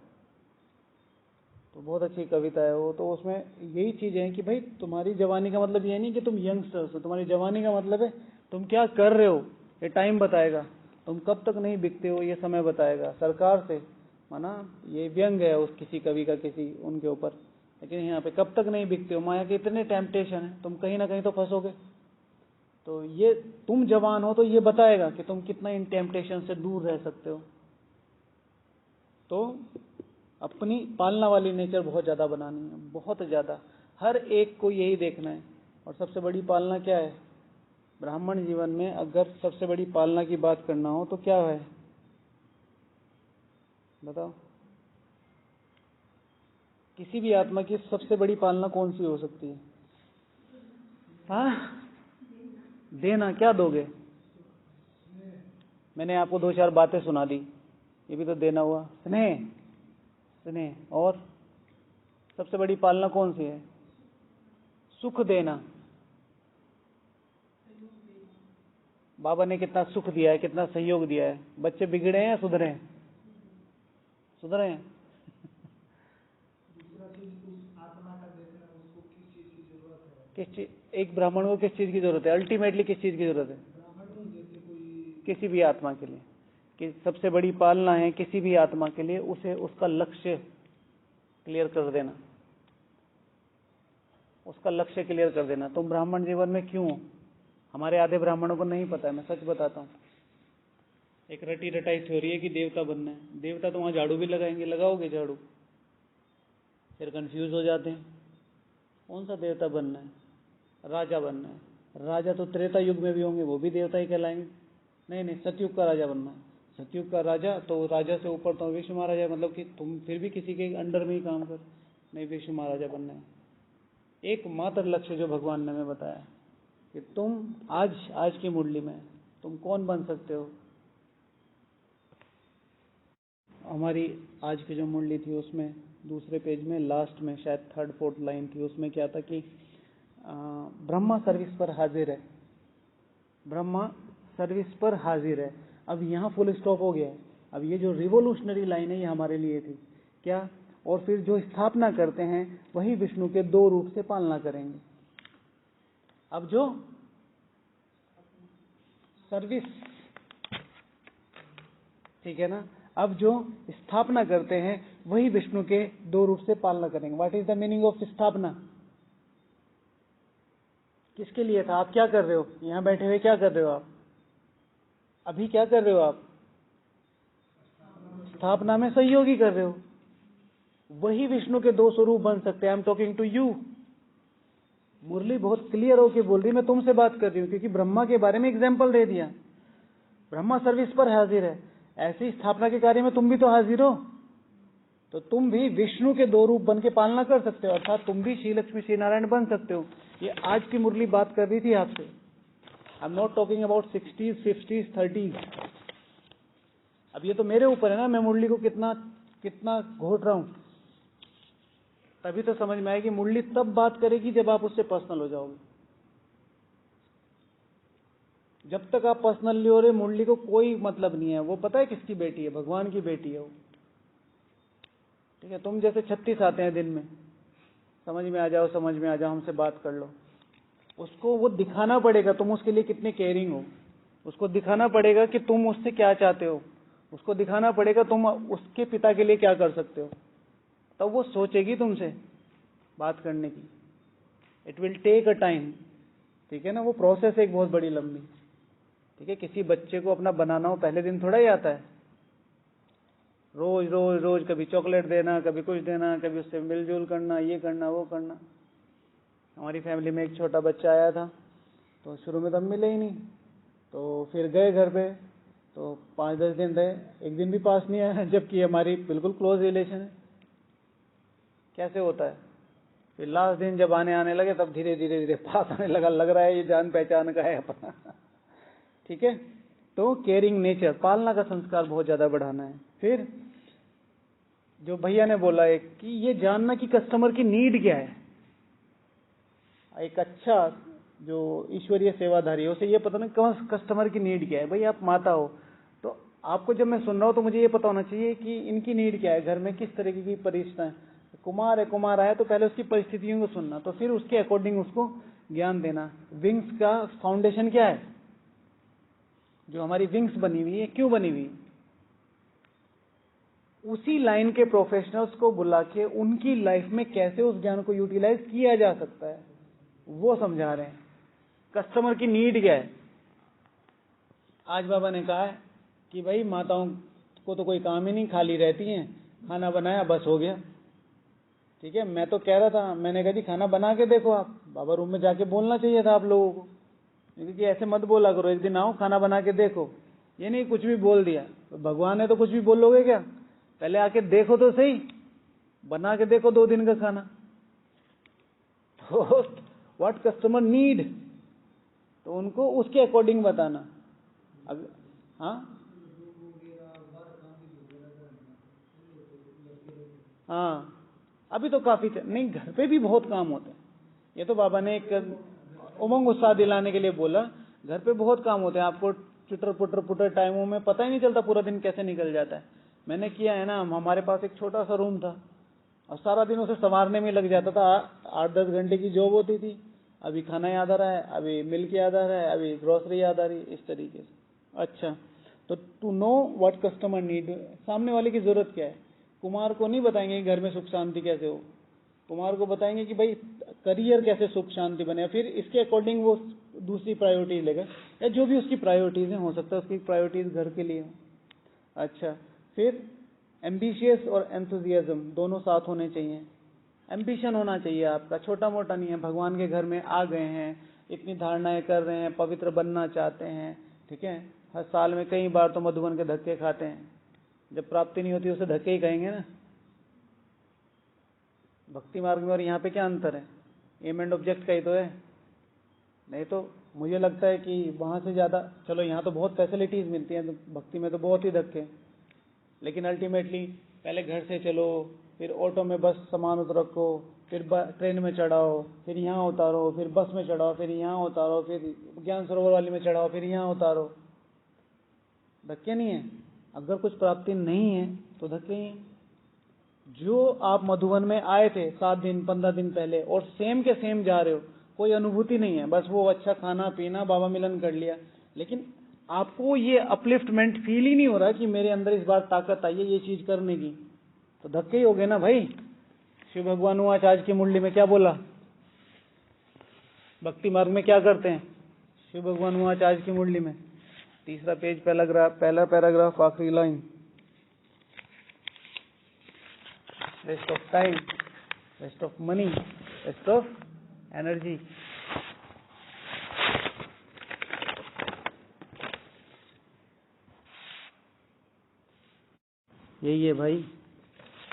तो बहुत अच्छी कविता है वो। तो उसमें यही चीज़ है कि भाई तुम्हारी जवानी का मतलब ये नहीं कि तुम यंगस्टर्स हो, तुम्हारी जवानी का मतलब है तुम क्या कर रहे हो, ये टाइम बताएगा। तुम कब तक नहीं बिकते हो ये समय बताएगा। सरकार से माना ये व्यंग है उस किसी कवि का किसी उनके ऊपर, लेकिन यहाँ पे कब तक नहीं बिकते हो, माया के इतने टेम्पटेशन है, तुम कहीं ना कहीं तो फंसोगे। तो ये तुम जवान हो तो ये बताएगा कि तुम कितना इन टेम्पटेशन से दूर रह सकते हो। तो अपनी पालना वाली नेचर बहुत ज़्यादा बनानी है, बहुत ज़्यादा। हर एक को यही देखना है। और सबसे बड़ी पालना क्या है ब्राह्मण जीवन में? अगर सबसे बड़ी पालना की बात करना हो तो क्या है, बताओ? किसी भी आत्मा की सबसे बड़ी पालना कौन सी हो सकती है? हाँ, देना। क्या दोगे? मैंने आपको 2-4 बातें सुना दी, ये भी तो देना हुआ। स्नेह, स्नेह। और सबसे बड़ी पालना कौन सी है? सुख देना। बाबा ने कितना सुख दिया है, कितना सहयोग दिया है। बच्चे बिगड़े हैं या सुधरे हैं? सुधरे हैं। दूसरा चीज उस आत्मा का देखना, उसको किस चीज की जरूरत है। किस चीज, एक ब्राह्मण को किस चीज की जरूरत है? अल्टीमेटली किस चीज की जरूरत है? ब्राह्मण को जैसे कोई किसी भी आत्मा के लिए कि सबसे बड़ी पालना है किसी भी आत्मा के लिए, उसे उसका लक्ष्य क्लियर कर देना, उसका लक्ष्य क्लियर कर देना। तुम ब्राह्मण जीवन में क्यों हो? हमारे आधे ब्राह्मणों को नहीं पता है, मैं सच बताता हूँ। एक रटी रटाई थ्योरी है कि देवता बनना है। देवता तो वहां झाड़ू भी लगाएंगे, लगाओगे झाड़ू? फिर कंफ्यूज हो जाते हैं, कौन सा देवता बनना है? राजा बनना है। राजा तो त्रेता युग में भी होंगे, वो भी देवता ही कहलाएंगे। नहीं नहीं, सतयुग का राजा बनना है। सतयुग का राजा तो राजा से ऊपर तो विश्व महाराजा, मतलब कि तुम फिर भी किसी के अंडर में ही काम कर। नहीं, विश्व महाराजा बनना है। एकमात्र लक्ष्य जो भगवान ने हमें बताया कि तुम आज की मुरली में तुम कौन बन सकते हो। हमारी आज की जो मुरली थी उसमें दूसरे पेज में लास्ट में शायद 3rd-4th लाइन थी, उसमें क्या था कि ब्रह्मा सर्विस पर हाजिर है, ब्रह्मा सर्विस पर हाजिर है। अब यहाँ फुल स्टॉप हो गया है। अब ये जो रिवोल्यूशनरी लाइन है ये हमारे लिए थी क्या? और फिर जो स्थापना करते हैं वही विष्णु के 2 रूप से पालना करेंगे। अब जो सर्विस, ठीक है ना, अब जो स्थापना करते हैं वही विष्णु के 2 रूप से पालना करेंगे। What is the meaning of स्थापना? किसके लिए था? आप क्या कर रहे हो यहाँ बैठे हुए? क्या कर रहे हो आप अभी? क्या कर रहे हो आप? स्थापना में सहयोगी कर रहे हो। वही विष्णु के 2 स्वरूप बन सकते हैं। I am talking to you. Murli बहुत क्लियर होके बोल रही, मैं तुमसे बात कर रही हूँ, क्योंकि ब्रह्मा के बारे में एग्जाम्पल दे दिया। ब्रह्मा सर्विस पर हाजिर है, ऐसी स्थापना के कार्य में तुम भी तो हाजिर हो, तो तुम भी विष्णु के 2 रूप बन के पालना कर सकते हो, अर्थात तुम भी श्री लक्ष्मी श्री नारायण बन सकते हो। ये आज की मुरली बात कर रही थी आपसे। I am not talking about 60s, 50s, 30s। अब ये तो मेरे ऊपर है ना, मैं मुरली को कितना घोट रहा हूं। तभी तो समझ में आएगी। मुरली तब बात करेगी जब आप उससे पर्सनल हो जाओगे। जब तक आप पर्सनल नहीं हो रहे, मुरली को कोई मतलब नहीं है। वो पता है किसकी बेटी है? भगवान की बेटी है वो। ठीक है, तुम जैसे 36 आते हैं दिन में, समझ में आ जाओ, समझ में आ जाओ, हमसे बात कर लो। उसको वो दिखाना पड़ेगा तुम उसके लिए कितने केयरिंग हो। उसको दिखाना पड़ेगा कि तुम उससे क्या चाहते हो। उसको दिखाना पड़ेगा तुम उसके पिता के लिए क्या कर सकते हो। तब वो सोचेगी तुमसे बात करने की। It will take a time. ठीक है ना, वो प्रोसेस एक बहुत बड़ी लंबी। ठीक है, किसी बच्चे को अपना बनाना हो पहले दिन थोड़ा ही आता है। रोज रोज रोज कभी चॉकलेट देना, कभी कुछ देना, कभी उससे मिलजुल करना, ये करना वो करना। हमारी फैमिली में एक छोटा बच्चा आया था, तो शुरू में तो हम मिले ही नहीं, तो फिर गए घर पे, तो 5-10 दिन रहे, एक दिन भी पास नहीं आया, जबकि हमारी बिल्कुल क्लोज रिलेशन है। कैसे होता है? फिर लास्ट दिन जब आने लगे, तब धीरे धीरे पास आने लगा। लग रहा है ये जान पहचान का है अपना। ठीक है, तो केयरिंग नेचर, पालना का संस्कार बहुत ज्यादा बढ़ाना है। फिर जो भैया ने बोला है कि ये जानना कि कस्टमर की नीड क्या है। एक अच्छा जो ईश्वरीय सेवाधारी है उसे ये पता नहीं कस्टमर की नीड क्या है। भाई आप माता हो, तो आपको जब मैं सुन रहा हूँ तो मुझे ये पता होना चाहिए कि इनकी नीड क्या है, घर में किस तरीके की परिस्थितियां है। कुमार है, कुमार आया तो पहले उसकी परिस्थितियों को सुनना, तो फिर उसके अकॉर्डिंग उसको ज्ञान देना। विंग्स का फाउंडेशन क्या है? जो हमारी विंग्स बनी हुई है, क्यों बनी हुई? उसी लाइन के प्रोफेशनल्स को बुला के उनकी लाइफ में कैसे उस ज्ञान को यूटिलाइज किया जा सकता है वो समझा रहे हैं। कस्टमर की नीड क्या है? आज बाबा ने कहा है कि भाई माताओं को तो कोई काम ही नहीं, खाली रहती हैं, खाना बनाया, बस हो गया। ठीक है, मैं तो कह रहा था, मैंने कहा जी खाना बना के देखो आप। बाबा रूम में जाके बोलना चाहिए था आप लोगों को, क्योंकि ऐसे मत बोला करो, एक दिन आओ खाना बना के देखो। ये नहीं कुछ भी बोल दिया, तो भगवान है तो कुछ भी बोलोगे क्या? पहले आके देखो तो सही, बना के देखो 2 दिन का खाना। तो व्हाट कस्टमर नीड, तो उनको उसके अकॉर्डिंग बताना। अब हाँ हाँ, अभी तो काफी नहीं, घर पे भी बहुत काम होते हैं। ये तो बाबा ने एक उमंग उत्साह दिलाने के लिए बोला, घर पे बहुत काम होते हैं। आपको चुटर पुटर पुटर टाइमों में पता ही नहीं चलता पूरा दिन कैसे निकल जाता है। मैंने किया है ना, हमारे पास एक छोटा सा रूम था और सारा दिन उसे संवारने में लग जाता था। 8-10 घंटे की जॉब होती थी। अभी खाना याद आ रहा है, अभी मिल्क याद आ रहा है, अभी ग्रोसरी याद आ रही है, इस तरीके से। अच्छा, तो to know what customer need, सामने वाले की जरूरत क्या है। कुमार को नहीं बताएंगे कि घर में सुख शांति कैसे हो, कुमार को बताएंगे कि भाई करियर कैसे सुख शांति बने, फिर इसके अकॉर्डिंग वो दूसरी प्रायोरिटीज लेगा, या जो भी उसकी प्रायोरिटीज हैं, हो सकता है उसकी प्रायोरिटीज घर के लिए हो। अच्छा, फिर एम्बिशियस और एंथुजियाज्म दोनों साथ होने चाहिए। एम्बिशन होना चाहिए आपका, छोटा मोटा नहीं है। भगवान के घर में आ गए हैं, इतनी धारणाएं कर रहे हैं, पवित्र बनना चाहते हैं, ठीक है। हर साल में कई बार तो मधुबन के धक्के खाते हैं, जब प्राप्ति नहीं होती उसे धक्के ही कहेंगे ना। भक्ति मार्ग में और यहाँ पे क्या अंतर है? एम एंड ऑब्जेक्ट का ही तो है। नहीं तो मुझे लगता है कि वहां से ज्यादा, चलो यहाँ तो बहुत फैसिलिटीज मिलती हैं, तो भक्ति में तो बहुत ही धक्के, लेकिन अल्टीमेटली पहले घर से चलो, फिर ऑटो में बस सामान रखो, फिर ट्रेन में चढ़ाओ, फिर यहाँ उतारो, फिर बस में चढ़ाओ, फिर यहाँ उतारो, फिर ज्ञान सरोवर वाली में चढ़ाओ, फिर यहाँ उतारो। धक्के नहीं है। अगर कुछ प्राप्ति नहीं है तो धक्के ही हैं। जो आप मधुबन में आए थे 7 दिन 15 दिन पहले और सेम के सेम जा रहे हो, कोई अनुभूति नहीं है, बस वो अच्छा खाना पीना बाबा मिलन कर लिया, लेकिन आपको ये अपलिफ्टमेंट फील ही नहीं हो रहा कि मेरे अंदर इस बार ताकत आई है ये चीज करने की, तो धक्के ही हो गए ना भाई। शिव भगवान आज आज की मुरली में क्या बोला, भक्ति मार्ग में क्या करते हैं शिव भगवान आज की मुरली में? 3रा पेज, पहला पैराग्राफ, आखिरी line, waste of time, waste of money, waste of energy. यही है भाई,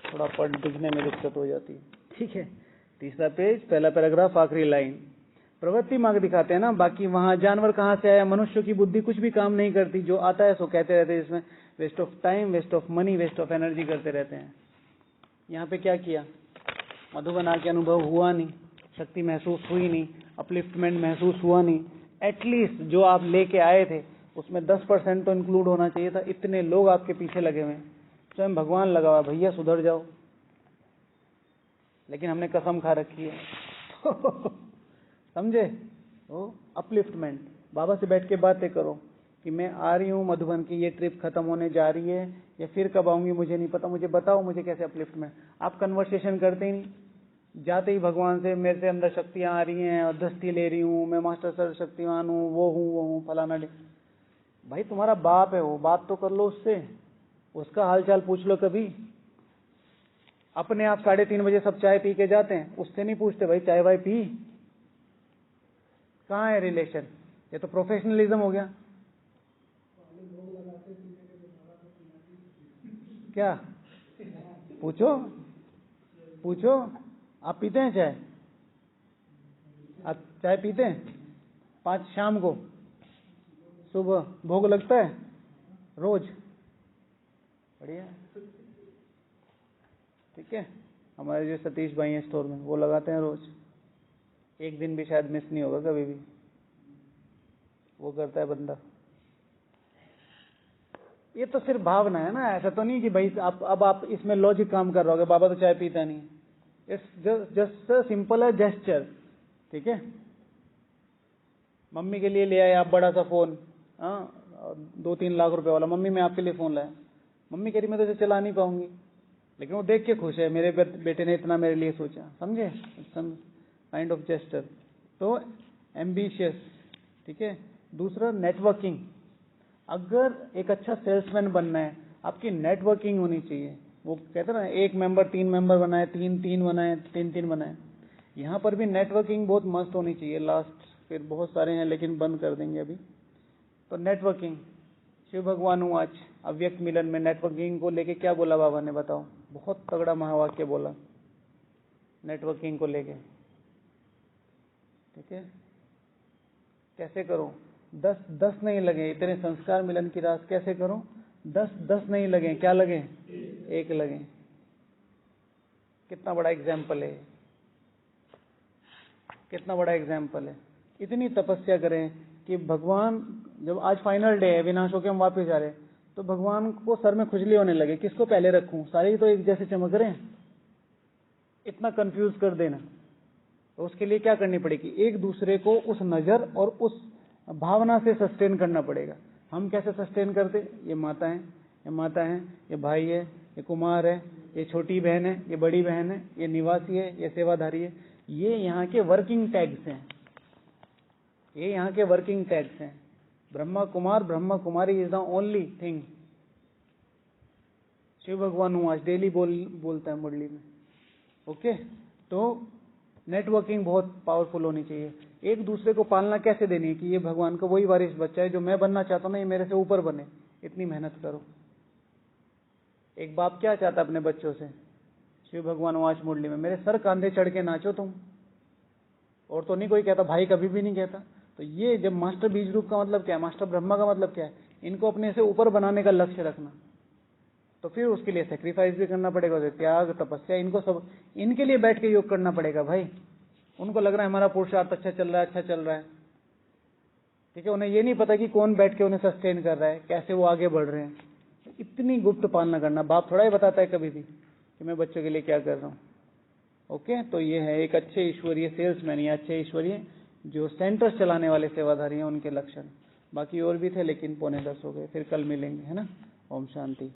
थोड़ा पढ़ लिखने में दिक्कत हो जाती है। ठीक है, 3रा पेज, पहला पैराग्राफ, आखिरी लाइन। प्रवृत्ति मार्ग दिखाते हैं ना, बाकी वहां जानवर कहाँ से आया, मनुष्य की बुद्धि कुछ भी काम नहीं करती, जो आता है सो कहते रहते हैं, इसमें waste of time, waste of money, waste of energy करते रहते हैं। यहाँ पे क्या किया, मधुबन आके अनुभव हुआ नहीं, शक्ति महसूस हुई नहीं, अपलिफ्टमेंट महसूस हुआ नहीं। एटलीस्ट जो आप लेके आए थे उसमें 10% तो इंक्लूड होना चाहिए था। इतने लोग आपके पीछे लगे हुए हैं, स्वयं भगवान लगा हुआ, भैया सुधर जाओ, लेकिन हमने कसम खा रखी है। समझे? वो अपलिफ्टमेंट, बाबा से बैठ के बातें करो कि मैं आ रही हूँ मधुबन की, ये ट्रिप खत्म होने जा रही है, या फिर कब आऊंगी मुझे नहीं पता, मुझे बताओ मुझे कैसे अपलिफ्टमेंट। आप कन्वर्सेशन करते ही नहीं, जाते ही भगवान से मेरे से अंदर शक्तियां आ रही हैं और दस्ती ले रही हूँ, मैं मास्टर सर्वशक्तिमान हूँ, वो हूँ फलाना। भाई तुम्हारा बाप है वो, बात तो कर लो उससे, उसका हालचाल पूछ लो कभी। अपने आप 3:30 बजे सब चाय पी के जाते हैं, उससे नहीं पूछते भाई चाय वाय पी, कहाँ है रिलेशन? ये तो प्रोफेशनलिज्म हो गया। क्या पूछो, पूछो, आप पीते हैं चाय? आप चाय पीते हैं? 5 शाम को, सुबह भोग लगता है रोज? बढ़िया, ठीक है। हमारे जो सतीश भाई हैं स्टोर में, वो लगाते हैं रोज, एक दिन भी शायद मिस नहीं होगा कभी भी, वो करता है बंदा। ये तो सिर्फ भावना है ना, ऐसा तो नहीं कि भाई अब आप इसमें लॉजिक काम कर रहे हो, बाबा तो चाय पीता नहीं। इट्स जस्ट सिंपल है जेस्चर, ठीक है। मम्मी के लिए ले आए आप बड़ा सा फोन, 2-3 लाख रुपए वाला, मम्मी मैं आपके लिए फोन लाया, मम्मी कह रही मैं तो इसे चला नहीं पाऊंगी, लेकिन वो देख के खुश है, मेरे बेटे ने इतना मेरे लिए सोचा, समझे? Kind of gesture. तो एम्बिशियस, ठीक है। दूसरा नेटवर्किंग, अगर एक अच्छा सेल्समैन बनना है, आपकी नेटवर्किंग होनी चाहिए। वो कहते ना, एक मेंबर 3 मेंबर बनाए, 3 बनाए, 3 बनाए। यहाँ पर भी नेटवर्किंग बहुत मस्त होनी चाहिए। लास्ट फिर बहुत सारे हैं लेकिन बंद कर देंगे अभी। तो नेटवर्किंग, शिव भगवान आज अव्यक्त मिलन में नेटवर्किंग को लेके क्या बोला बाबा ने, बताओ। बहुत तगड़ा महावाक्य बोला नेटवर्किंग को लेके। ठीक है, कैसे करो? 10 नहीं लगे, इतने संस्कार मिलन की रास कैसे करो? 10 नहीं लगे, क्या लगे? 1 लगे। कितना बड़ा एग्जाम्पल है, कितना बड़ा एग्जाम्पल है। इतनी तपस्या करें कि भगवान, जब आज फाइनल डे है, विनाश होके हम वापस जा रहे हैं, तो भगवान को सर में खुजली होने लगे, किसको पहले रखूं? सारे ही तो एक जैसे चमक रहे हैं, इतना कंफ्यूज कर देना। तो उसके लिए क्या करनी पड़ेगी? एक दूसरे को उस नजर और उस भावना से सस्टेन करना पड़ेगा। हम कैसे सस्टेन करते? ये माता है, ये भाई है, ये कुमार है, ये छोटी बहन है, ये बड़ी बहन है, ये निवासी है, ये सेवाधारी है। ये यहाँ के वर्किंग टैग्स हैं, ये यहाँ के वर्किंग टैग्स हैं। Brahma Kumar, Brahma Kumari is the only thing. Shiv भगवान हूँ आज डेली बोलता है मुरली में। ओके, तो नेटवर्किंग बहुत पावरफुल होनी चाहिए। एक दूसरे को पालना कैसे देनी है कि ये भगवान का वही वारिस बच्चा है जो मैं बनना चाहता हूँ ना, ये मेरे से ऊपर बने। इतनी मेहनत करो। एक बाप क्या चाहता अपने बच्चों से? शिव भगवान वाच मुरली में मेरे सर कांधे चढ़ के नाचो तुम। और तो नहीं कोई कहता, भाई कभी भी नहीं कहता। तो ये जब मास्टर बीज रूप का मतलब क्या है, मास्टर ब्रह्मा का मतलब क्या है? इनको अपने से ऊपर बनाने का लक्ष्य रखना। तो फिर उसके लिए सेक्रीफाइस भी करना पड़ेगा, त्याग, तपस्या, इनको सब इनके लिए बैठ के योग करना पड़ेगा भाई। उनको लग रहा है हमारा पुरुषार्थ अच्छा चल रहा है, अच्छा चल रहा है, ठीक है। उन्हें ये नहीं पता कि कौन बैठ के उन्हें सस्टेन कर रहा है, कैसे वो आगे बढ़ रहे हैं। इतनी गुप्त पालना करना। बाप थोड़ा ही बताता है कभी भी कि मैं बच्चों के लिए क्या कर रहा हूँ। ओके, तो ये है एक अच्छे ईश्वरीय सेल्समैन या अच्छे ईश्वरीय जो सेंटर्स चलाने वाले सेवाधारी हैं, उनके लक्षण। बाकी और भी थे लेकिन 9:45 हो गए। फिर कल मिलेंगे, है ना। ओम शांति।